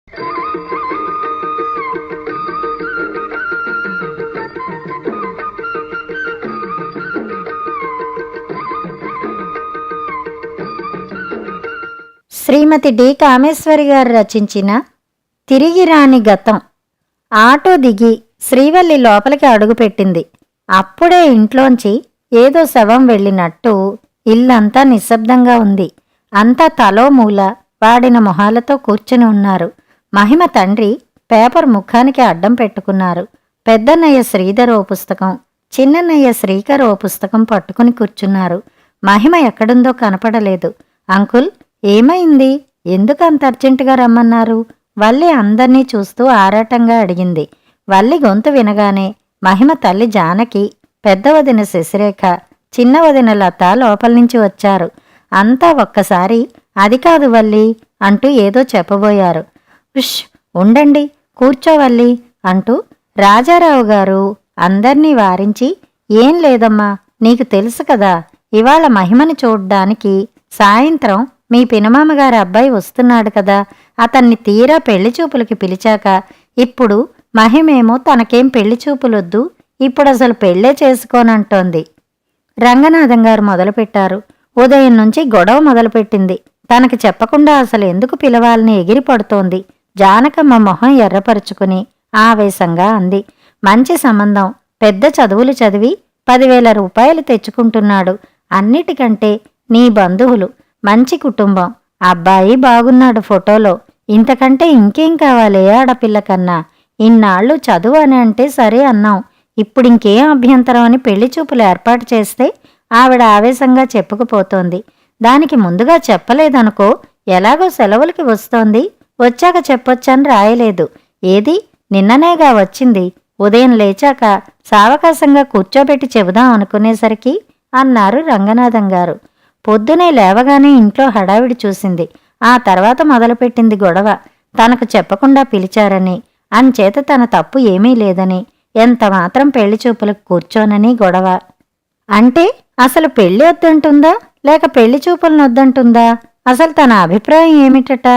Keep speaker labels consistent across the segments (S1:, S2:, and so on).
S1: శ్రీమతి D Kameshwari గారు రచించిన తిరిగి రాని గతం. ఆటో దిగి శ్రీవల్లి లోపలికి అడుగుపెట్టింది. అప్పుడే ఇంట్లోంచి ఏదో శవం వెళ్ళినట్టు ఇల్లంతా నిశ్శబ్దంగా ఉంది. అంతా తలో మూల వాడిన మొహాలతో కూర్చుని ఉన్నారు. మహిమ తండ్రి పేపర్ ముఖానికి అడ్డం పెట్టుకున్నారు. పెద్దన్నయ్య శ్రీధర్ ఓ పుస్తకం, చిన్నన్నయ్య శ్రీకర్ ఓ పుస్తకం పట్టుకుని కూర్చున్నారు. మహిమ ఎక్కడుందో కనపడలేదు. అంకుల్, ఏమైంది? ఎందుకు అంత అర్జెంటుగా రమ్మన్నారు? వల్లి అందర్నీ చూస్తూ ఆరాటంగా అడిగింది. వల్లి గొంతు వినగానే మహిమ తల్లి జానకి, పెద్ద వదిన శశిరేఖ, చిన్న వదిన లత లోపల్నుంచి వచ్చారు. అంతా ఒక్కసారి అది కాదు వల్లి అంటూ ఏదో చెప్పబోయారు. ఉష్, ఉండండి, కూర్చోవల్లి అంటూ రాజారావు గారు అందర్నీ వారించి, ఏం లేదమ్మా, నీకు తెలుసు కదా, ఇవాళ మహిమని చూడ్డానికి సాయంత్రం మీ పినమామగారి అబ్బాయి వస్తున్నాడు కదా, అతన్ని తీరా పెళ్లిచూపులకి పిలిచాక ఇప్పుడు మహిమేమో తనకేం పెళ్లిచూపులొద్దు, ఇప్పుడసలు పెళ్ళే చేసుకోనంటోంది. రంగనాథం గారు మొదలుపెట్టారు. ఉదయం నుంచి గొడవ మొదలుపెట్టింది. తనకి చెప్పకుండా అసలు ఎందుకు పిలవాలని ఎగిరిపడుతోంది. జానకమ్మ మొహం ఎర్రపరుచుకుని ఆవేశంగా అంది. మంచి సంబంధం, పెద్ద చదువులు చదివి 10,000 రూపాయలు తెచ్చుకుంటున్నాడు. అన్నిటికంటే నీ బంధువులు, మంచి కుటుంబం, అబ్బాయి బాగున్నాడు ఫోటోలో, ఇంతకంటే ఇంకేం కావాలే ఆడపిల్లకన్నా? ఇన్నాళ్ళు చదువు అని అంటే సరే అన్నాం, ఇప్పుడింకేం అభ్యంతరం అని పెళ్లిచూపులు ఏర్పాటు చేస్తే ఆవిడ ఆవేశంగా చెప్పుకుపోతోంది. దానికి ముందుగా చెప్పలేదనుకో, ఎలాగో సెలవులకి వస్తోంది, వచ్చాక చెప్పొచ్చని రాయలేదు. ఏది, నిన్ననేగా వచ్చింది. ఉదయం లేచాక సావకాశంగా కూర్చోబెట్టి చెబుదాం అనుకునేసరికి అన్నారు రంగనాథం గారు. పొద్దునే లేవగానే ఇంట్లో హడావిడి చూసింది. ఆ తర్వాత మొదలుపెట్టింది గొడవ. తనకు చెప్పకుండా పిలిచారని, అంచేత తన తప్పు ఏమీ లేదని, ఎంతమాత్రం పెళ్లిచూపులకు కూర్చోనని గొడవ. అంటే అసలు పెళ్లి వద్దంటుందా లేక పెళ్లిచూపులను వద్దంటుందా? అసలు తన అభిప్రాయం ఏమిటట?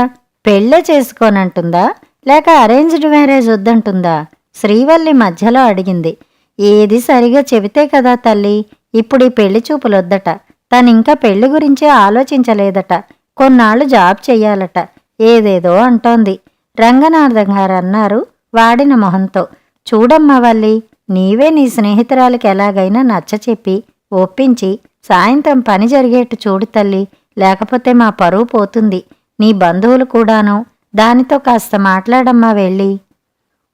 S1: పెళ్ళే చేసుకోనంటుందా లేక అరేంజ్డ్ మ్యారేజ్ వద్దంటుందా? శ్రీవల్లి మధ్యలో అడిగింది. ఏది సరిగా చెబితే కదా తల్లి, ఇప్పుడు ఈ పెళ్లిచూపులొద్దట, తనింకా పెళ్లి గురించే ఆలోచించలేదట, కొన్నాళ్లు జాబ్ చెయ్యాలట, ఏదేదో అంటోంది. రంగనాథం గారు అన్నారు వాడిన మొహంతో. చూడమ్మా వల్లి, నీవే నీ స్నేహితురాలికి ఎలాగైనా నచ్చచెప్పి ఒప్పించి సాయంత్రం పని జరిగేట్టు చూడు తల్లి, లేకపోతే మా పరువు పోతుంది. నీ బంధువులు కూడాను, దానితో కాస్త మాట్లాడమ్మా వెళ్ళి.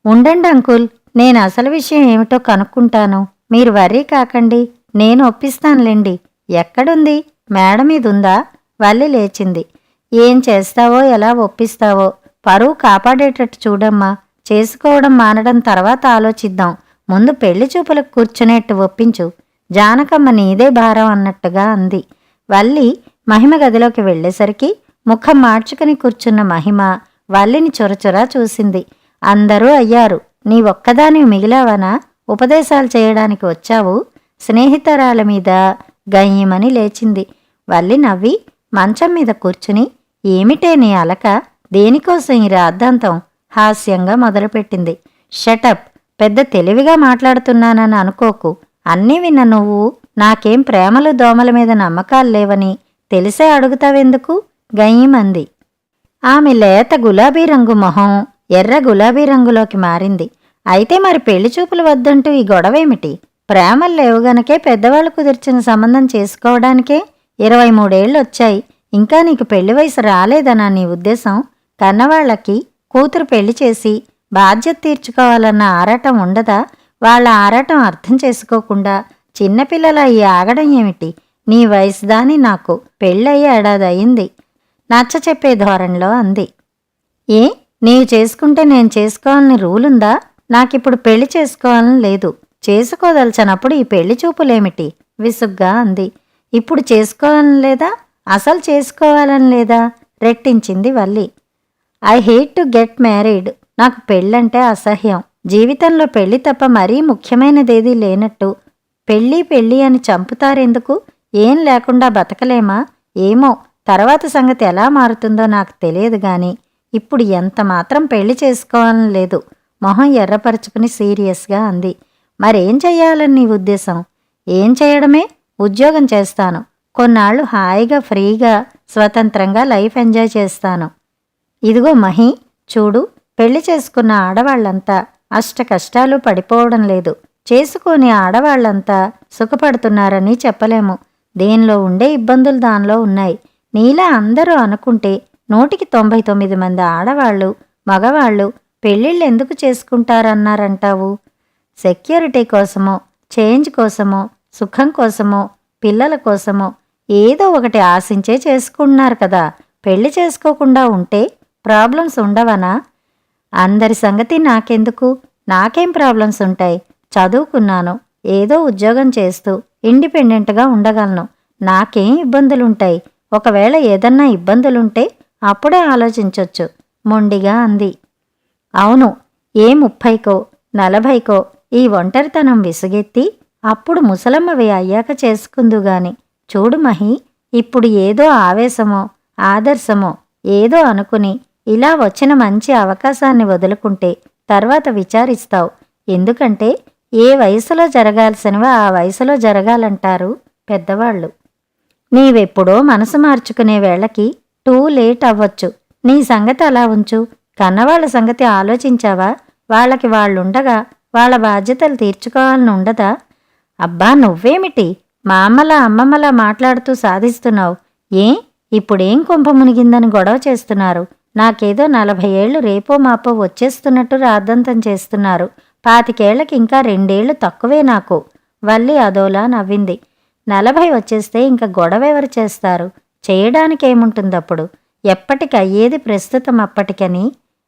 S1: ఉండండి అంకుల్, నేను అసలు విషయం ఏమిటో కనుక్కుంటాను, మీరు వర్రీ కాకండి, నేను ఒప్పిస్తానులేండి. ఎక్కడుంది? మేడ మీదుందా? వల్లి లేచింది. ఏం చేస్తావో ఎలా ఒప్పిస్తావో, పరువు కాపాడేటట్టు చూడమ్మా, చేసుకోవడం మానడం తర్వాత ఆలోచిద్దాం, ముందు పెళ్లి చూపులకు కూర్చునేట్టు ఒప్పించు. జానకమ్మ నీదే భారం అన్నట్టుగా అంది. వల్లి మహిమ గదిలోకి వెళ్లేసరికి ముఖం మార్చుకుని కూర్చున్న మహిమ వల్లిని చొరచొరా చూసింది. అందరూ అయ్యారు, నీ ఒక్కదాని మిగిలావనా? ఉపదేశాలు చేయడానికి వచ్చావు? స్నేహితురాల మీద గయ్యమని లేచింది. వల్లి నవ్వి మంచం మీద కూర్చుని, ఏమిటే నీ అలక, దేనికోసం ఈ రాద్ధాంతం? హాస్యంగా మొదలుపెట్టింది. షటప్, పెద్ద తెలివిగా మాట్లాడుతున్నానని అనుకోకు. అన్నీ విన్న నువ్వు నాకేం ప్రేమలు దోమల మీద నమ్మకాలు లేవని తెలిసే అడుగుతావెందుకు? గయ్యమంది. ఆమె లేత గులాబీ రంగు మొహం ఎర్ర గులాబీ రంగులోకి మారింది. అయితే మరి పెళ్లి చూపులు వద్దంటూ ఈ గొడవేమిటి? ప్రేమలు లేవు గనకే పెద్దవాళ్ళు కుదిర్చిన సంబంధం చేసుకోవడానికే 23 ఏళ్ళొచ్చాయి. ఇంకా నీకు పెళ్లి వయసు రాలేదనా నీ ఉద్దేశం? కన్నవాళ్లకి కూతురు పెళ్లి చేసి బాధ్యత తీర్చుకోవాలన్న ఆరాటం ఉండదా? వాళ్ళ ఆరాటం అర్థం చేసుకోకుండా చిన్నపిల్లల ఈ ఆగడం ఏమిటి? నీ వయసు దాని నాకు పెళ్ళయ్యి ఏడాదయింది, నచ్చ చెప్పే ధోరణిలో అంది. ఏ, నీవు చేసుకుంటే నేను చేసుకోవాలని రూలుందా? నాకిప్పుడు పెళ్లి చేసుకోవాలని లేదు. చేసుకోదలచనప్పుడు ఈ పెళ్లి చూపులేమిటి? విసుగ్గా అంది. ఇప్పుడు చేసుకోవాలని లేదా? అసలు చేసుకోవాలని లేదా? రెట్టించింది Valli. I hate to get married. నాకు పెళ్ళంటే అసహ్యం. జీవితంలో పెళ్లి తప్ప మరీ ముఖ్యమైనదేదీ లేనట్టు పెళ్ళి పెళ్ళి అని చంపుతారెందుకు? ఏం లేకుండా బతకలేమా? ఏమో, తర్వాత సంగతి ఎలా మారుతుందో నాకు తెలియదు గాని ఇప్పుడు ఎంత మాత్రం పెళ్లి చేసుకోవాలని లేదు. మొహం ఎర్రపరుచుకుని సీరియస్గా అంది. మరేం చెయ్యాలని నీ ఉద్దేశం? ఏం చేయడమే, ఉద్యోగం చేస్తాను. కొన్నాళ్ళు హాయిగా ఫ్రీగా స్వతంత్రంగా లైఫ్ ఎంజాయ్ చేస్తాను. ఇదిగో మహి, చూడు, పెళ్లి చేసుకున్న ఆడవాళ్లంతా అష్ట కష్టాలు పడిపోవడం లేదు. చేసుకోని ఆడవాళ్లంతా సుఖపడుతున్నారని చెప్పలేము. దేనిలో ఉండే ఇబ్బందులు దానిలో ఉన్నాయి. నీలా అందరూ అనుకుంటే 199 మంది ఆడవాళ్ళు మగవాళ్ళు పెళ్ళిళ్ళు ఎందుకు చేసుకుంటారన్నారంటావు? సెక్యూరిటీ కోసమో, చేంజ్ కోసమో, సుఖం కోసమో, పిల్లల కోసమో ఏదో ఒకటి ఆశించే చేసుకుంటున్నారు కదా. పెళ్లి చేసుకోకుండా ఉంటే ప్రాబ్లమ్స్ ఉండవనా? అందరి సంగతి నాకెందుకు? నాకేం ప్రాబ్లమ్స్ ఉంటాయి? చదువుకున్నాను, ఏదో ఉద్యోగం చేస్తూ ఇండిపెండెంట్గా ఉండగలను. నాకేం ఇబ్బందులుంటాయి? ఒకవేళ ఏదన్నా ఇబ్బందులుంటే అప్పుడే ఆలోచించొచ్చు మొండిగా అంది. అవును, ఏ 30కో 40కో ఈ ఒంటరితనం విసుగెత్తి అప్పుడు ముసలమ్మవి అయ్యాక చేసుకుందుగాని. చూడు మహి, ఇప్పుడు ఏదో ఆవేశమో ఆదర్శమో ఏదో అనుకుని ఇలా వచ్చిన మంచి అవకాశాన్ని వదులుకుంటే తర్వాత విచారిస్తావు. ఎందుకంటే ఏ వయసులో జరగాల్సినవో ఆ వయసులో జరగాలంటారు పెద్దవాళ్ళు. నీవెప్పుడో మనసు మార్చుకునే వేళకి టూ లేట్ అవ్వచ్చు. నీ సంగతి అలా ఉంచు. కన్నవాళ్ల సంగతి ఆలోచించావా? వాళ్ళకి వాళ్ళుండగా వాళ్ళ బాధ్యతలు తీర్చుకోవాలని ఉండదా? అబ్బా, నువ్వేమిటి మా అమ్మలా అమ్మమ్మలా మాట్లాడుతూ సాధిస్తున్నావు? ఇప్పుడేం కొంప మునిగిందని గొడవ చేస్తున్నారు? నాకేదో 40 ఏళ్లు రేపో మాపో వచ్చేస్తున్నట్టు రాద్దంతం చేస్తున్నారు. 25 ఏళ్లకి ఇంకా 2 ఏళ్లు తక్కువే నాకు. వల్లి అదోలా నవ్వింది. 40 వచ్చేస్తే ఇంక గొడవెవరు చేస్తారు? చేయడానికేముంటుందప్పుడు? ఎప్పటికయ్యేది ప్రస్తుతం అప్పటికని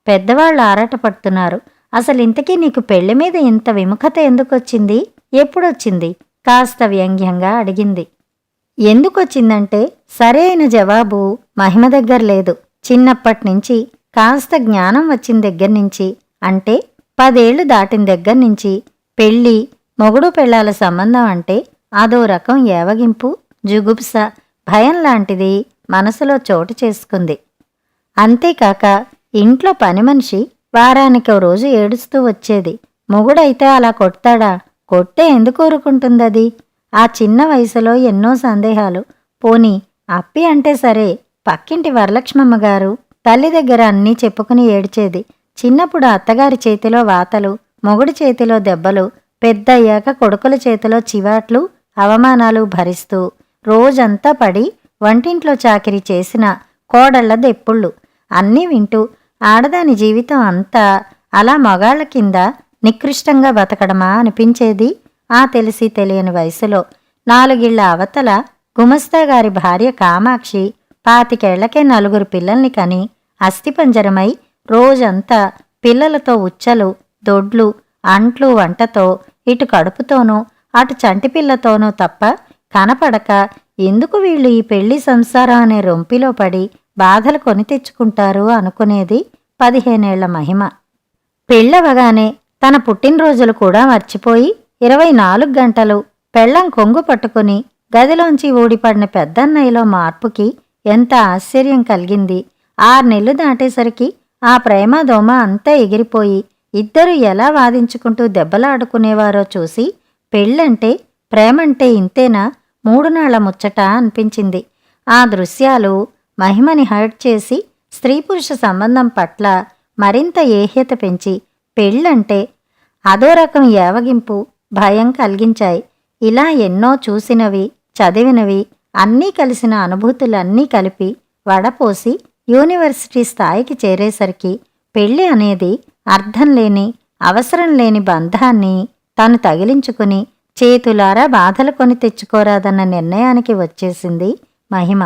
S1: పెద్దవాళ్ళు ఆరాటపడుతున్నారు. అసలింతకీ నీకు పెళ్లి మీద ఇంత విముఖత ఎందుకొచ్చింది? ఎప్పుడొచ్చింది? కాస్త వ్యంగ్యంగా అడిగింది. ఎందుకొచ్చిందంటే సరైన జవాబు మహిమ దగ్గర లేదు. చిన్నప్పట్నుంచి కాస్త జ్ఞానం వచ్చిన దగ్గర్నుంచి, అంటే 10 ఏళ్లు దాటిన దగ్గర్నుంచి పెళ్ళి, మొగుడు పెళ్ళాల సంబంధం అంటే అదో రకం ఏవగింపు, జుగుప్స, భయం లాంటిది మనసులో చోటు చేసుకుంది. అంతేకాక ఇంట్లో పని మనిషి వారానికో రోజు ఏడుస్తూ వచ్చేది. మొగుడైతే అలా కొడతాడా? కొట్టే ఎందుకు ఊరుకుంటుందది? ఆ చిన్న వయసులో ఎన్నో సందేహాలు. పోనీ అప్పి అంటే సరే, పక్కింటి వరలక్ష్మమ్మగారు తల్లి దగ్గర అన్నీ చెప్పుకుని ఏడ్చేది. చిన్నప్పుడు అత్తగారి చేతిలో వాతలు, మొగుడి చేతిలో దెబ్బలు, పెద్దయ్యాక కొడుకుల చేతిలో చివాట్లు, అవమానాలు భరిస్తూ రోజంతా పడి వంటింట్లో చాకిరీ చేసిన కోడళ్ల దెప్పుళ్ళు అన్నీ వింటూ ఆడదాని జీవితం అంతా అలా మగాళ్ల కింద నికృష్టంగా బతకడమా అనిపించేది. ఆ తెలిసి తెలియని వయసులో 4 ఏళ్ల అవతల గుమస్తాగారి భార్య కామాక్షి 25 ఏళ్లకే 4 పిల్లల్ని కని అస్థిపంజరమై రోజంతా పిల్లలతో ఉచ్చలు, దొడ్లు, అంట్లు, వంటతో ఇటు కడుపుతోనూ అటు చంటిపిల్లతోనూ తప్ప కనపడక ఎందుకు వీళ్ళు ఈ పెళ్లి సంసారం అనే రొంపిలో పడి బాధలు కొని తెచ్చుకుంటారు అనుకునేది 15 ఏళ్ల మహిమ. పెళ్ళవగానే తన పుట్టినరోజులు కూడా మర్చిపోయి 24 గంటలు పెళ్ళం కొంగు పట్టుకుని గదిలోంచి ఊడిపడిన పెద్దన్నయ్యలో మార్పుకి ఎంత ఆశ్చర్యం కలిగింది. 6 నెలలు దాటేసరికి ఆ ప్రేమ దోమ అంతా ఎగిరిపోయి ఇద్దరు ఎలా వాదించుకుంటూ దెబ్బలాడుకునేవారో చూసి పెళ్ళంటే, ప్రేమంటే ఇంతేనా, 3 నాళ్ల ముచ్చట అనిపించింది. ఆ దృశ్యాలు మహిమని హర్ట్ చేసి స్త్రీ పురుష సంబంధం పట్ల మరింత ఏహ్యత పెంచి పెళ్ళంటే అదో రకం ఏవగింపు, భయం కలిగించాయి. ఇలా ఎన్నో చూసినవి, చదివినవి అన్నీ కలిసిన అనుభూతులన్నీ కలిపి వడపోసి యూనివర్సిటీ స్థాయికి చేరేసరికి పెళ్ళి అనేది అర్థం లేని, అవసరం లేని బంధాన్ని తను తగిలించుకుని చేతులారా బాధలు కొని తెచ్చుకోరాదన్న నిర్ణయానికి వచ్చేసింది మహిమ.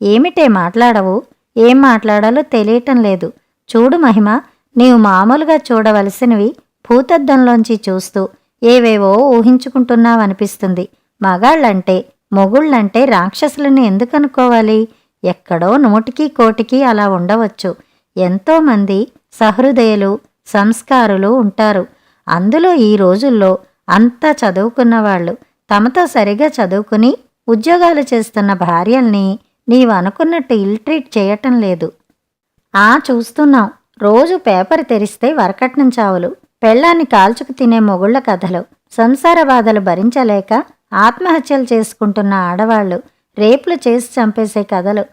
S1: ఏమిటే మాట్లాడవు? ఏం మాట్లాడాలో తెలియటం లేదు. చూడు మహిమ, నీవు మామూలుగా చూడవలసినవి భూతద్దంలోంచి చూస్తూ ఏవేవో ఊహించుకుంటున్నావనిపిస్తుంది. మగాళ్ళంటే, మొగుళ్ళంటే రాక్షసులని ఎందుకనుకోవాలి? ఎక్కడో 100కి 1,000కి అలా ఉండవచ్చు. ఎంతోమంది సహృదయులు, సంస్కారులు ఉంటారు. అందులో ఈ రోజుల్లో అంతా చదువుకున్నవాళ్లు తమతో సరిగా చదువుకుని ఉద్యోగాలు చేస్తున్న భార్యల్ని నీవు అనుకున్నట్టు ఇల్ట్రీట్ చేయటం లేదు. చూస్తున్నాం. రోజు పేపర్ తెరిస్తే వరకట్నం చావులు, పెళ్ళాన్ని కాల్చుకు తినే మొగుళ్ల కథలు, సంసార బాధలు భరించలేక ఆత్మహత్యలు చేసుకుంటున్న ఆడవాళ్లు, రేపులు చేసి చంపేసే కథలు.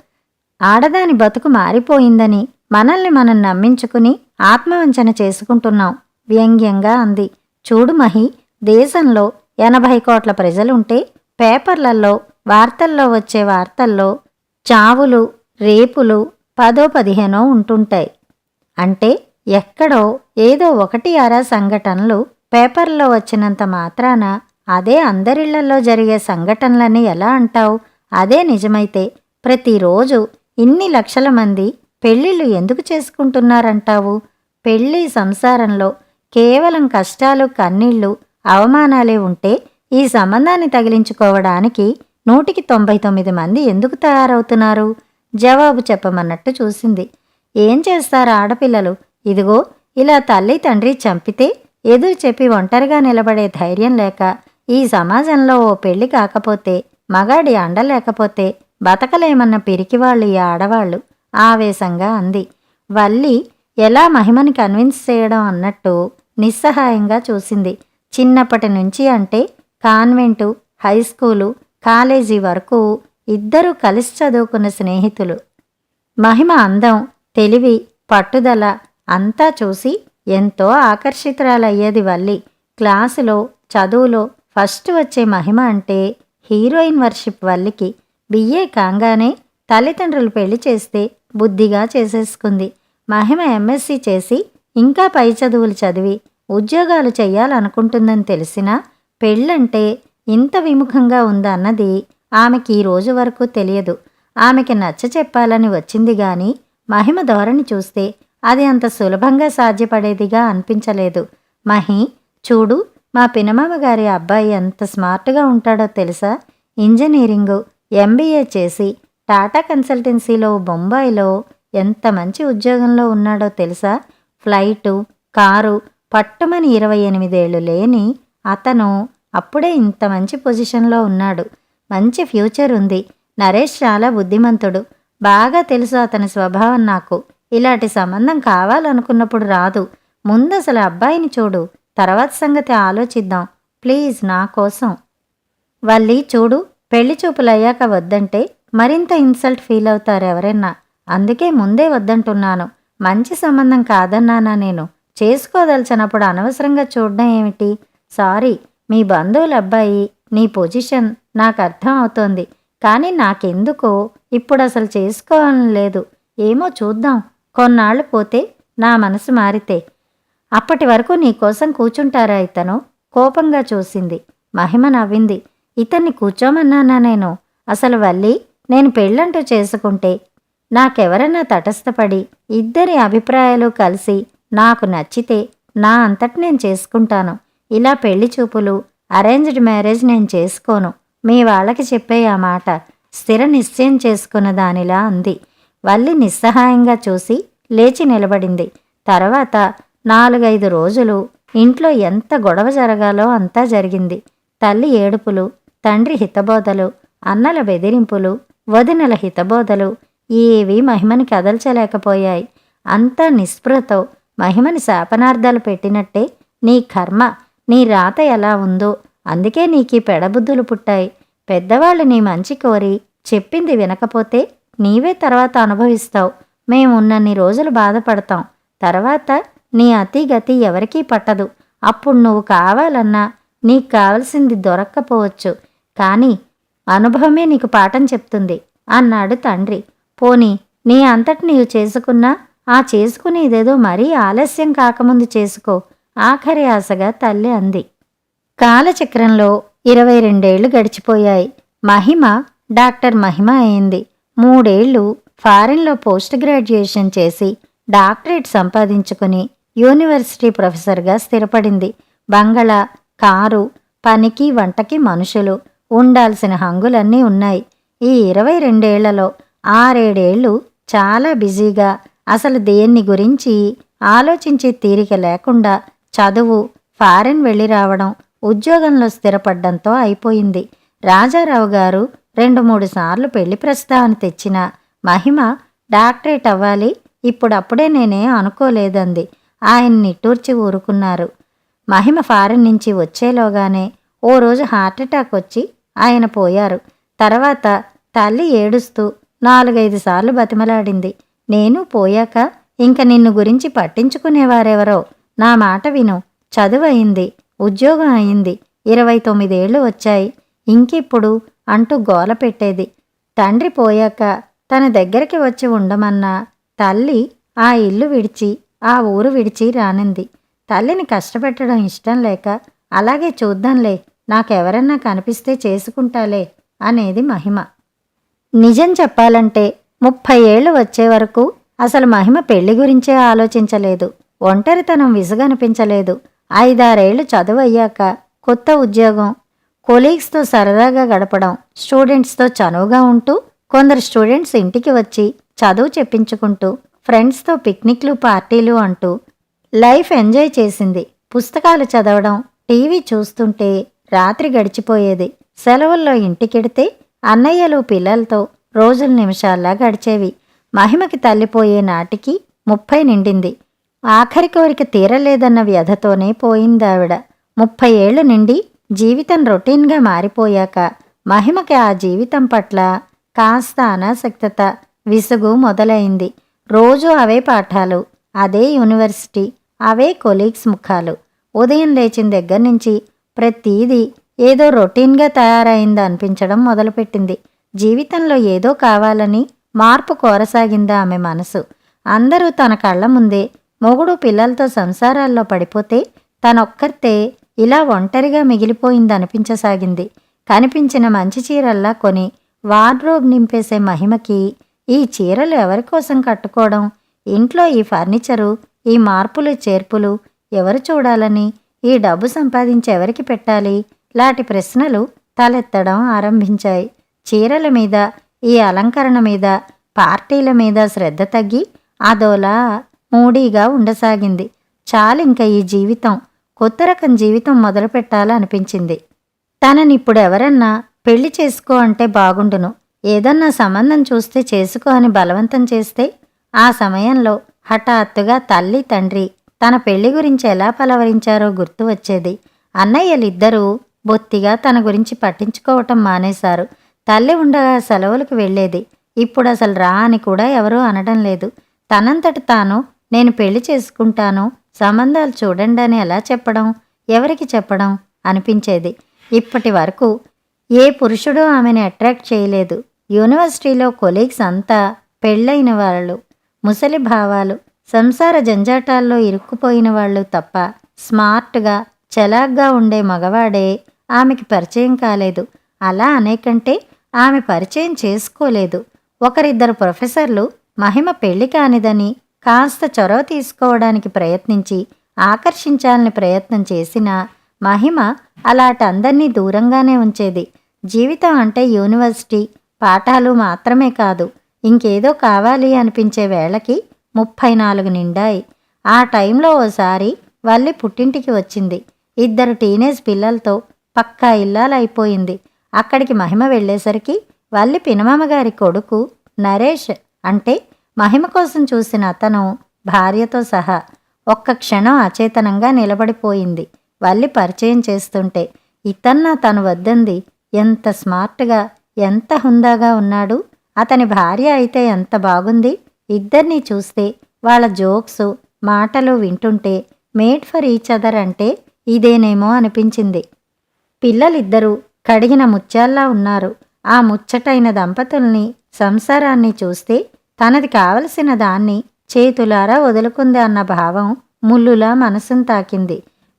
S1: ఆడదాని బతుకు మారిపోయిందని మనల్ని మనం నమ్మించుకుని ఆత్మవంచన చేసుకుంటున్నాం వ్యంగ్యంగా అంది. చూడు మహి, దేశంలో 80 కోట్ల ప్రజలుంటే పేపర్లలో, వార్తల్లో వచ్చే వార్తల్లో చావులు, రేపులు 10-15 ఉంటుంటాయి. అంటే ఎక్కడో ఏదో 1-6 సంఘటనలు పేపర్లో వచ్చినంత మాత్రాన అదే అందరిళ్లలో జరిగే సంఘటనలని ఎలా అంటావు? అదే నిజమైతే ప్రతిరోజు ఇన్ని లక్షల మంది పెళ్ళిళ్ళు ఎందుకు చేసుకుంటున్నారంటావు? పెళ్ళి సంసారంలో కేవలం కష్టాలు, కన్నీళ్లు, అవమానాలే ఉంటే ఈ సంబంధాన్ని తగిలించుకోవడానికి 199 మంది ఎందుకు తయారవుతున్నారు? జవాబు చెప్పమన్నట్టు చూసింది. ఏం చేస్తారు ఆడపిల్లలు? ఇదిగో ఇలా తల్లి తండ్రి చంపితే ఎదురు చెప్పి ఒంటరిగా నిలబడే ధైర్యం లేక, ఈ సమాజంలో ఓ పెళ్లి కాకపోతే, మగాడి అండ లేకపోతే బతకలేమన్న పిరికివాళ్ళు ఈ ఆడవాళ్లు ఆవేశంగా అంది. వల్లి ఎలా మహిమని కన్విన్స్ చేయడం అన్నట్టు నిస్సహాయంగా చూసింది. చిన్నప్పటి నుంచి అంటే కాన్వెంటు, హైస్కూలు, కాలేజీ వరకు ఇద్దరూ కలిసి చదువుకున్న స్నేహితులు. మహిమ అందం, తెలివి, పట్టుదల అంతా చూసి ఎంతో ఆకర్షితురాలయ్యేది వల్లి. క్లాసులో, చదువులో ఫస్ట్ వచ్చే మహిమ అంటే హీరోయిన్ వర్షిప్ వల్లికి. బిఏ కాంగానే తల్లిదండ్రులు పెళ్లి చేస్తే బుద్ధిగా చేసేసుకుంది. మహిమ ఎంఎస్సీ చేసి ఇంకా పై చదువులు చదివి ఉద్యోగాలు చెయ్యాలనుకుంటుందని తెలిసినా పెళ్ళంటే ఇంత విముఖంగా ఉందన్నది ఆమెకి ఈ రోజు వరకు తెలియదు. ఆమెకి నచ్చ చెప్పాలని వచ్చింది గాని మహిమ ధోరణి చూస్తే అది అంత సులభంగా సాధ్యపడేదిగా అనిపించలేదు. మహి, చూడు, మా పినమామగారి అబ్బాయి ఎంత స్మార్ట్గా ఉంటాడో తెలుసా? ఇంజనీరింగు, ఎంబీఏ చేసి టాటా కన్సల్టెన్సీలో బొంబాయిలో ఎంత మంచి ఉద్యోగంలో ఉన్నాడో తెలుసా? ఫ్లైటు, కారు, పట్టుమని 28 ఏళ్లు లేని అతను అప్పుడే ఇంత మంచి పొజిషన్లో ఉన్నాడు. మంచి ఫ్యూచర్ ఉంది. నరేష్ చాలా బుద్ధిమంతుడు. బాగా తెలుసు అతని స్వభావం నాకు. ఇలాంటి సంబంధం కావాలనుకున్నప్పుడు రాదు. ముందసలు అబ్బాయిని చూడు, తర్వాత సంగతి ఆలోచిద్దాం ప్లీజ్, నా కోసం. వల్లి, చూడు, పెళ్లి చూపులయ్యాక వద్దంటే మరింత ఇన్సల్ట్ ఫీల్ అవుతారు ఎవరైనా. అందుకే ముందే వద్దంటున్నాను. మంచి సంబంధం కాదన్నానా నేను? చేసుకోదలిచినప్పుడు అనవసరంగా చూడడం ఏమిటి? సారీ, మీ బంధువుల అబ్బాయి, నీ పొజిషన్ నాకు అర్థం అవుతోంది. కానీ నాకెందుకో ఇప్పుడు అసలు చేసుకోవాలని లేదు. ఏమో చూద్దాం, కొన్నాళ్ళు పోతే నా మనసు మారితే. అప్పటి వరకు నీకోసం కూర్చుంటారా ఇతను? కోపంగా చూసింది. మహిమ నవ్వింది. ఇతన్ని కూర్చోమన్నానా నేను? అసలు వల్లి, నేను పెళ్ళంటూ చేసుకుంటే నాకెవరన్నా తటస్థపడి ఇద్దరి అభిప్రాయాలు కలిసి నాకు నచ్చితే నా అంతటి నేను చేసుకుంటాను. ఇలా పెళ్లి చూపులు, అరేంజ్డ్ మ్యారేజ్ నేను చేసుకోను. మీ వాళ్ళకి చెప్పే ఆ మాట స్థిర నిశ్చయం చేసుకున్న దానిలా అంది. వల్లి నిస్సహాయంగా చూసి లేచి నిలబడింది. తర్వాత 4-5 రోజులు ఇంట్లో ఎంత గొడవ జరగాలో అంతా జరిగింది. తల్లి ఏడుపులు, తండ్రి హితబోధలు, అన్నల బెదిరింపులు, వదినల హితబోధలు ఏవీ మహిమని కదల్చలేకపోయాయి. అంతా నిస్పృహతో మహిమని శాపనార్థాలు పెట్టినట్టే. నీ కర్మ, నీ రాత ఎలా ఉందో అందుకే నీకీ పెడబుద్ధులు పుట్టాయి. పెద్దవాళ్ళు నీ మంచి కోరి చెప్పింది వినకపోతే నీవే తర్వాత అనుభవిస్తావు. మేమున్నన్ని రోజులు బాధపడతాం. తర్వాత నీ అతిగతి ఎవరికీ పట్టదు. అప్పుడు నువ్వు కావాలన్నా నీకు కావలసింది దొరక్కపోవచ్చు. కానీ అనుభవమే నీకు పాఠం చెప్తుంది అన్నాడు తండ్రి. పోనీ నీ అంతటి నీవు చేసుకున్నా ఆ చేసుకునేదేదో మరీ ఆలస్యం కాకముందు చేసుకో, ఆఖరి ఆశగా తల్లి అంది. కాలచక్రంలో 22 ఏళ్లు గడిచిపోయాయి. మహిమ డాక్టర్ మహిమ అయింది. 3 ఏళ్లు ఫారిన్లో పోస్ట్ గ్రాడ్యుయేషన్ చేసి డాక్టరేట్ సంపాదించుకుని యూనివర్సిటీ ప్రొఫెసర్గా స్థిరపడింది. బంగళా, కారు, పనికి వంటకి మనుషులు, ఉండాల్సిన హంగులన్నీ ఉన్నాయి. ఈ 22 ఏళ్లలో 6-7 ఏళ్లు చాలా బిజీగా, అసలు దేన్ని గురించి ఆలోచించే తీరిక లేకుండా చదువు, ఫారెన్ వెళ్ళి రావడం, ఉద్యోగంలో స్థిరపడ్డంతో అయిపోయింది. రాజారావు గారు 2-3 సార్లు పెళ్లి ప్రస్తావన తెచ్చినా మహిమ డాక్టరేట్ అవ్వాలి, ఇప్పుడప్పుడే నేనేం అనుకోలేదంది. ఆయన నిట్టూర్చి ఊరుకున్నారు. మహిమ ఫారెన్ నుంచి వచ్చేలోగానే ఓ రోజు హార్ట్అటాక్ వచ్చి ఆయన పోయారు. తర్వాత తల్లి ఏడుస్తూ 4-5 సార్లు బతిమలాడింది. నేను పోయాక ఇంక నిన్ను గురించి పట్టించుకునేవారెవరో. నా మాట విను. చదువయింది, ఉద్యోగం అయింది, 29 ఏళ్ళు వచ్చాయి, ఇంకిప్పుడు అంటూ గోల పెట్టేది. తండ్రి పోయాక తన దగ్గరికి వచ్చి ఉండమన్నా తల్లి ఆ ఇల్లు విడిచి ఆ ఊరు విడిచి రానింది. తల్లిని కష్టపెట్టడం ఇష్టం లేక అలాగే చూద్దాంలే, నాకెవరన్నా కనిపిస్తే చేసుకుంటాలే అనేది మహిమ. నిజం చెప్పాలంటే 30 ఏళ్ళు వచ్చే వరకు అసలు మహిమ పెళ్లి గురించే ఆలోచించలేదు. ఒంటరితనం విసుగనిపించలేదు. 5-6 ఏళ్ళు చదువయ్యాక కొత్త ఉద్యోగం, కొలీగ్స్తో సరదాగా గడపడం, స్టూడెంట్స్తో చనువుగా ఉంటూ కొందరు స్టూడెంట్స్ ఇంటికి వచ్చి చదువు చెప్పించుకుంటూ ఫ్రెండ్స్తో పిక్నిక్లు పార్టీలు అంటూ లైఫ్ ఎంజాయ్ చేసింది. పుస్తకాలు చదవడం, టీవీ చూస్తుంటే రాత్రి గడిచిపోయేది. సెలవుల్లో ఇంటికెడితే అన్నయ్యలు పిల్లలతో రోజులు నిమిషాల్లా గడిచేవి. మహిమకి తల్లిపోయే నాటికి 30 నిండింది. ఆఖరి కోరిక తీరలేదన్న వ్యధతోనే పోయిందావిడ. 30 ఏళ్లు నిండి జీవితం రొటీన్గా మారిపోయాక మహిమకి ఆ జీవితం పట్ల కాస్త అనాసక్తత, విసుగు మొదలైంది. రోజూ అవే పాఠాలు, అదే యూనివర్సిటీ, అవే కొలీగ్స్ ముఖాలు. ఉదయం లేచిన దగ్గర నుంచి ప్రతీదీ ఏదో రొటీన్గా తయారైంది అనిపించడం మొదలుపెట్టింది. జీవితంలో ఏదో కావాలని మార్పు కోరసాగిందా ఆమె మనసు. అందరూ తన కళ్ళ ముందే మొగుడు పిల్లలతో సంసారాల్లో పడిపోతే తనొక్కర్తే ఇలా ఒంటరిగా మిగిలిపోయిందనిపించసాగింది. కనిపించిన మంచి చీరల్లా కొని వార్డ్రోబ్ నింపేసే మహిమకి ఈ చీరలు ఎవరికోసం కట్టుకోవడం, ఇంట్లో ఈ ఫర్నిచరు, ఈ మార్పులు చేర్పులు ఎవరు చూడాలని, ఈ డబ్బు సంపాదించి ఎవరికి పెట్టాలి లాంటి ప్రశ్నలు తలెత్తడం ఆరంభించాయి. చీరల మీద, ఈ అలంకరణ మీద, పార్టీల మీద శ్రద్ధ తగ్గి అదోలా మూడీగా ఉండసాగింది. చాలింక ఈ జీవితం, కొత్త రకం జీవితం మొదలు పెట్టాలనిపించింది. తననిప్పుడెవరన్నా పెళ్లి చేసుకో అంటే బాగుండును, ఏదన్నా సంబంధం చూస్తే చేసుకో అని బలవంతం చేస్తే ఆ సమయంలో హఠాత్తుగా తల్లి తండ్రి తన పెళ్లి గురించి ఎలా పలవరించారో గుర్తు వచ్చేది. అన్నయ్యలిద్దరూ బొత్తిగా తన గురించి పట్టించుకోవటం మానేశారు. తల్లి ఉండగా సెలవులకు వెళ్ళేది. ఇప్పుడు అసలు రా అని కూడా ఎవరూ అనడం లేదు. తనంతట తాను నేను పెళ్లి చేసుకుంటాను, సంబంధాలు చూడండి అని ఎలా చెప్పడం, ఎవరికి చెప్పడం అనిపించేది. ఇప్పటి వరకు ఏ పురుషుడు ఆమెను అట్రాక్ట్ చేయలేదు. యూనివర్సిటీలో కొలీగ్స్ అంతా పెళ్ళైన వాళ్ళు, ముసలి భావాలు, సంసార జంజాటాల్లో ఇరుక్కుపోయిన వాళ్ళు తప్ప స్మార్ట్గా చలాగ్గా ఉండే మగవాడే ఆమెకి పరిచయం కాలేదు. అలా అనేకంటే ఆమె పరిచయం చేసుకోలేదు. ఒకరిద్దరు ప్రొఫెసర్లు మహిమ పెళ్లి కానిదని కాస్త చొరవ తీసుకోవడానికి ప్రయత్నించి ఆకర్షించాలని ప్రయత్నం చేసినా మహిమ అలాంటందరినీ దూరంగానే ఉంచేది. జీవితం అంటే యూనివర్సిటీ పాఠాలు మాత్రమే కాదు, ఇంకేదో కావాలి అనిపించే వేళకి 34 నిండాయి. ఆ టైంలో ఓసారి వల్లి పుట్టింటికి వచ్చింది. 2 టీనేజ్ పిల్లలతో పక్కా ఇల్లాలైపోయింది. అక్కడికి మహిమ వెళ్ళేసరికి వల్లి పినమామగారి కొడుకు నరేష్ అంటే మహిమ కోసం చూసిన అతను భార్యతో సహా ఒక్క క్షణం అచేతనంగా నిలబడిపోయింది. వల్లి పరిచయం చేస్తుంటే ఇతన్నా తను వద్దంది. ఎంత స్మార్ట్గా, ఎంత హుందాగా ఉన్నాడు, అతని భార్య అయితే ఎంత బాగుంది. ఇద్దరినీ చూస్తే, వాళ్ళ జోక్సు మాటలు వింటుంటే మేడ్ ఫర్ ఈచ్ అదర్ అంటే ఇదేనేమో అనిపించింది. పిల్లలిద్దరూ కడిగిన ముత్యాల్లా ఉన్నారు. ఆ ముచ్చటైన దంపతుల్ని, సంసారాన్ని చూస్తే తనది కావలసిన దాన్ని చేతులారా వదులుకుంది అన్న భావం ముల్లులా మనసును తాకింది.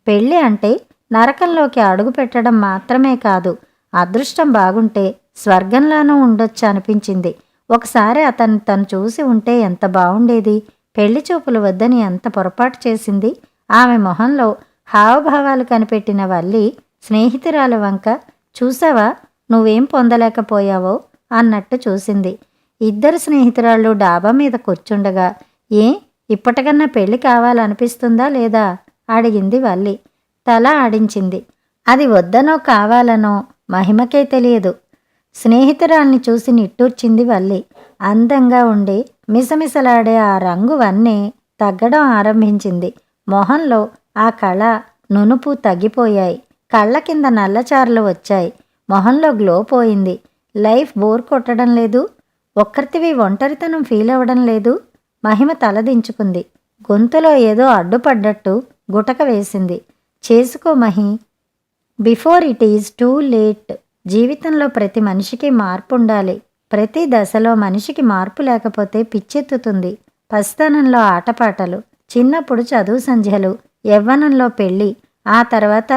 S1: పెళ్ళి అంటే నరకంలోకి అడుగు పెట్టడం మాత్రమే కాదు, అదృష్టం బాగుంటే స్వర్గంలోనూ ఉండొచ్చు అనిపించింది. ఒకసారి అతన్ని తను చూసి ఉంటే ఎంత బావుండేది. పెళ్లి చూపులు వద్దని ఎంత పొరపాటు చేసింది. ఆమె మొహంలో హావభావాలు కనిపెట్టిన వల్లి స్నేహితురాల వంక చూసావా, నువ్వేం పొందలేకపోయావో అన్నట్టు చూసింది. ఇద్దరు స్నేహితురాళ్ళు డాబా మీద కూర్చుండగా ఇప్పటికన్నా పెళ్లి కావాలనిపిస్తుందా లేదా అడిగింది వల్లి. తల ఆడించింది. అది వద్దనో కావాలనో మహిమకే తెలియదు. స్నేహితురాల్ని చూసి నిట్టూర్చింది వల్లి. అందంగా ఉండే మిసమిసలాడే ఆ రంగు వన్నె తగ్గడం ఆరంభించింది. మొహంలో ఆ కళ, నునుపు తగ్గిపోయాయి. కళ్ళ కింద నల్లచారలు వచ్చాయి. మొహంలో గ్లో పోయింది. లైఫ్ బోర్ కొట్టడం లేదు? ఒక్కరితివి ఒంటరితనం ఫీల్ అవ్వడం లేదు? మహిమ తలదించుకుంది. గొంతులో ఏదో అడ్డుపడ్డట్టు గుటక వేసింది. చేసుకో Mahi, before it is too late. జీవితంలో ప్రతి మనిషికి మార్పు ఉండాలి. ప్రతి దశలో మనిషికి మార్పు లేకపోతే పిచ్చెత్తుతుంది. పసితనంలో ఆటపాటలు, చిన్నప్పుడు చదువు సంధ్యలు, యవ్వనంలో పెళ్ళి, ఆ తర్వాత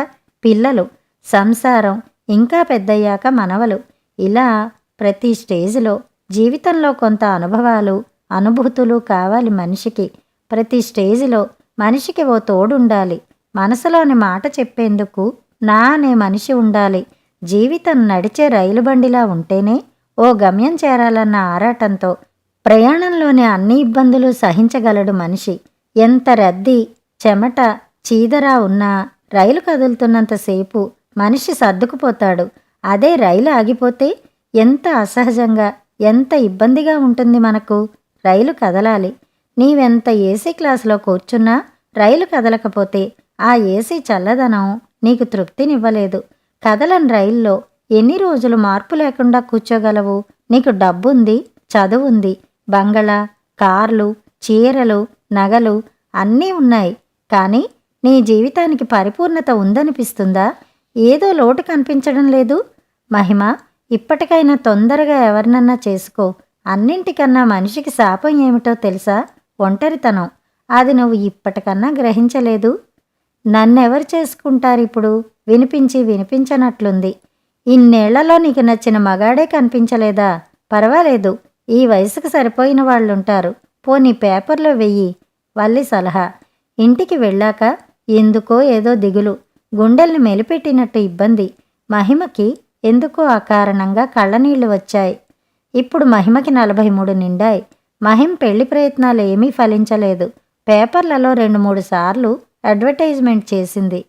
S1: పిల్లలు, సంసారం, ఇంకా పెద్దయ్యాక మనవలు. ఇలా ప్రతి స్టేజ్లో జీవితంలో కొంత అనుభవాలు, అనుభూతులు కావాలి మనిషికి. ప్రతి స్టేజిలో మనిషికి ఓ తోడుండాలి. మనసులోని మాట చెప్పేందుకు నా అనే మనిషి ఉండాలి. జీవితం నడిచే రైలు బండిలా ఉంటేనే ఓ గమ్యం చేరాలన్న ఆరాటంతో ప్రయాణంలోని అన్ని ఇబ్బందులు సహించగలడు మనిషి. ఎంత రద్దీ, చెమట, చీదరా ఉన్నా రైలు కదులుతున్నంతసేపు మనిషి సర్దుకుపోతాడు. అదే రైలు ఆగిపోతే ఎంత అసహజంగా, ఎంత ఇబ్బందిగా ఉంటుంది మనకు. రైలు కదలాలి. నీవెంత ఏసీ క్లాసులో కూర్చున్నా రైలు కదలకపోతే ఆ ఏసీ చల్లదనం నీకు తృప్తినివ్వలేదు. కదలని రైల్లో ఎన్ని రోజులు మార్పు లేకుండా కూర్చోగలవు? నీకు డబ్బుంది, చదువుంది, బంగళా, కార్లు, చీరలు, నగలు అన్నీ ఉన్నాయి. కానీ నీ జీవితానికి పరిపూర్ణత ఉందనిపిస్తుందా? ఏదో లోటు కనిపించడం లేదు? మహిమ, ఇప్పటికైనా తొందరగా ఎవరినన్నా చేసుకో. అన్నింటికన్నా మనిషికి శాపం ఏమిటో తెలుసా? ఒంటరితనం. అది నువ్వు ఇప్పటికన్నా గ్రహించలేదు. నన్నెవరు చేసుకుంటారిప్పుడు? వినిపించి వినిపించనట్లుంది. ఇన్నేళ్లలో నీకు నచ్చిన మగాడే కనిపించలేదా? పర్వాలేదు, ఈ వయసుకు సరిపోయిన వాళ్ళుంటారు. పోనీ పేపర్లో వెయ్యి. వల్లి సలహా. ఇంటికి వెళ్ళాక ఎందుకో ఏదో దిగులు, గుండెల్ని మెలిపెట్టినట్టు ఇబ్బంది. మహిమకి ఎందుకో అకారణంగా కళ్ళనీళ్లు వచ్చాయి. ఇప్పుడు మహిమకి 43 నిండాయి. మహిమ పెళ్లి ప్రయత్నాలు ఏమీ ఫలించలేదు. పేపర్లలో 2-3 సార్లు అడ్వర్టైజ్మెంట్ చేసింది.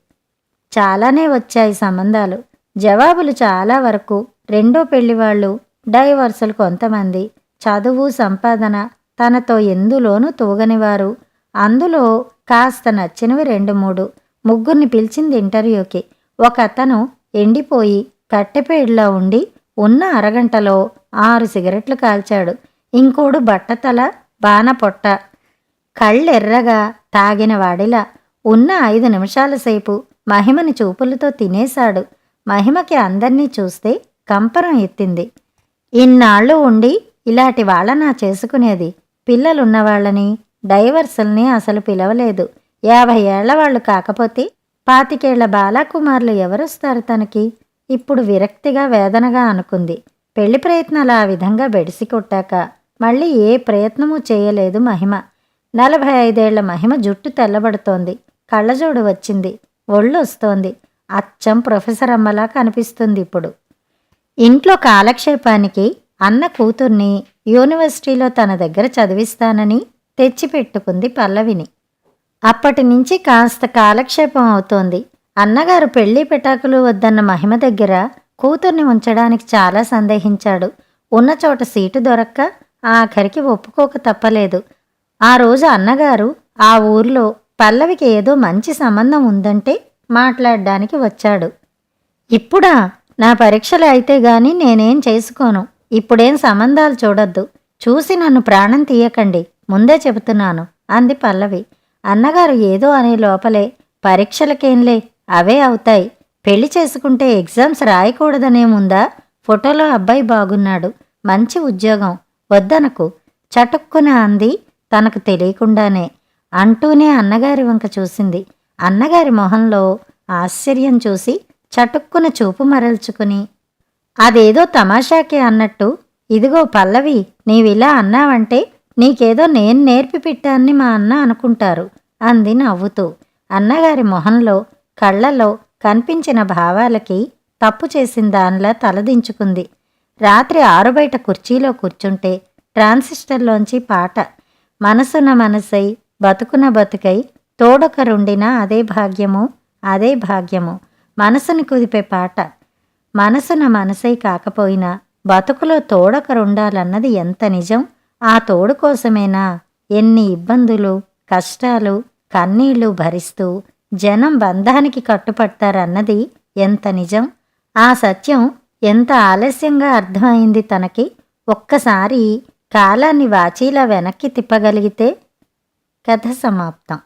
S1: చాలానే వచ్చాయి సంబంధాలు. జవాబులు చాలా వరకు రెండో పెళ్లివాళ్ళు, డైవర్సులు కొంతమంది. చదువు, సంపాదన తనతో ఎందులోనూ తూగనివారు. అందులో కాస్త నచ్చినవి 2-3. ముగ్గురిని పిలిచింది ఇంటర్వ్యూకి. ఒక అతను ఎండిపోయి కట్టెపేడులా ఉండి ఉన్న అరగంటలో 6 సిగరెట్లు కాల్చాడు. ఇంకోడు బట్టతల, బాణపొట్ట, కళ్ళెర్రగా తాగిన వాడిలా ఉన్న 5 నిమిషాల సేపు మహిమని చూపులతో తినేశాడు. మహిమకి అందర్నీ చూస్తే కంపరం ఎత్తింది. ఇన్నాళ్ళు ఉండి ఇలాంటి వాళ్ళనా చేసుకునేది? పిల్లలున్నవాళ్ళని, డైవర్సుల్ని అసలు పిలవలేదు. 50 ఏళ్ల వాళ్ళు కాకపోతే 25 ఏళ్ల బాలాకుమార్లు ఎవరొస్తారు తనకి? ఇప్పుడు విరక్తిగా, వేదనగా అనుకుంది. పెళ్లి ప్రయత్నాలు ఆ విధంగా బెడిసి కొట్టాక మళ్ళీ ఏ ప్రయత్నమూ చేయలేదు మహిమ. 45 ఏళ్ల మహిమ జుట్టు తెల్లబడుతోంది. కళ్ళజోడు వచ్చింది. ఒళ్ళొస్తోంది. అచ్చం ప్రొఫెసర్ అమ్మలా కనిపిస్తుంది ఇప్పుడు. ఇంట్లో కాలక్షేపానికి అన్న కూతుర్ని యూనివర్సిటీలో తన దగ్గర చదివిస్తానని తెచ్చిపెట్టుకుంది పల్లవిని. అప్పటినుంచి కాస్త కాలక్షేపం అవుతోంది. అన్నగారు పెళ్లి పెటాకులు వద్దన్న మహిమ దగ్గర కూతుర్ని ఉంచడానికి చాలా సందేహించాడు. ఉన్న చోట సీటు దొరక్క ఆఖరికి ఒప్పుకోక తప్పలేదు. ఆ రోజు అన్నగారు ఆ ఊర్లో పల్లవికి ఏదో మంచి సంబంధం ఉందంటే మాట్లాడ్డానికి వచ్చాడు. ఇప్పుడా? నా పరీక్షలు అయితే గాని నేనేం చేసుకోను. ఇప్పుడేం సంబంధాలు చూడొద్దు. చూసి నన్ను ప్రాణం తీయకండి, ముందే చెబుతున్నాను అంది పల్లవి. అన్నగారు ఏదో అనే లోపలే, పరీక్షలకేంలే, అవే అవుతాయి. పెళ్లి చేసుకుంటే ఎగ్జామ్స్ రాయకూడదనేముందా? ఫోటోలో అబ్బాయి బాగున్నాడు, మంచి ఉద్యోగం, వద్దనకు చటుక్కున అంది తనకు తెలియకుండానే. అంటూనే అన్నగారి వంక చూసింది. అన్నగారి మొహంలో ఆశ్చర్యం చూసి చటుక్కున చూపు మరల్చుకుని, అదేదో తమాషాకే అన్నట్టు, ఇదిగో పల్లవి, నీవిలా అన్నావంటే నీకేదో నేను నేర్పి పెట్టాన్ని మా అన్న అనుకుంటారు అంది నవ్వుతూ. అన్నగారి మొహంలో, కళ్ళలో కనిపించిన భావాలకి తప్పు చేసిన దానిలా తలదించుకుంది. రాత్రి ఆరుబయట కుర్చీలో కూర్చుంటే ట్రాన్సిస్టర్లోంచి పాట. మనసున మనసై, బతుకున బతుకై, తోడొకరుండినా అదే భాగ్యము, అదే భాగ్యము. మనసుని కుదిపే పాట. మనసున మనసై కాకపోయినా బతుకులో తోడొకరుండాలన్నది ఎంత నిజం. ఆ తోడు కోసమేనా ఎన్ని ఇబ్బందులు, కష్టాలు, కన్నీళ్లు భరిస్తూ జనం బంధానికి కట్టుపడతారన్నది ఎంత నిజం. ఆ సత్యం ఎంత ఆలస్యంగా అర్థమైంది తనకి. ఒక్కసారి కాలాన్ని వాచీలా వెనక్కి తిప్పగలిగితే. కథ సమాప్తం.